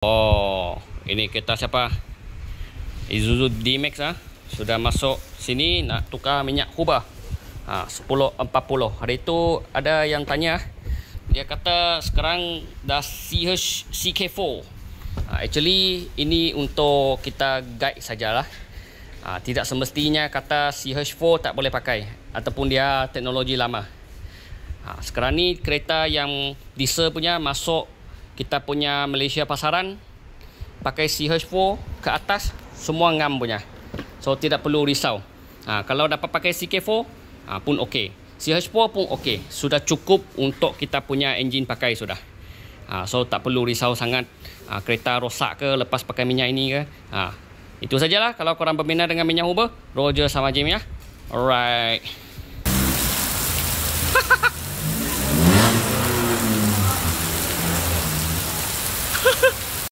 Oh, ini kereta siapa? Isuzu D-Max sudah masuk sini nak tukar minyak Huber 1040. Hari itu ada yang tanya, dia kata sekarang dah CK4. Actually ini untuk kita guide sajalah. Tidak semestinya kata CH4 tak boleh pakai ataupun dia teknologi lama. Sekarang ni kereta yang diesel punya masuk kita punya Malaysia pasaran pakai CH4 ke atas semua ngam punya, so tidak perlu risau. Kalau dapat pakai CK4 pun okey, CH4 pun okey, sudah cukup untuk kita punya enjin pakai sudah. So tak perlu risau sangat kereta rosak ke lepas pakai minyak ini ke. Itu sajalah. Kalau korang berminat dengan minyak Huber, Roger sama Jim ya. Alright.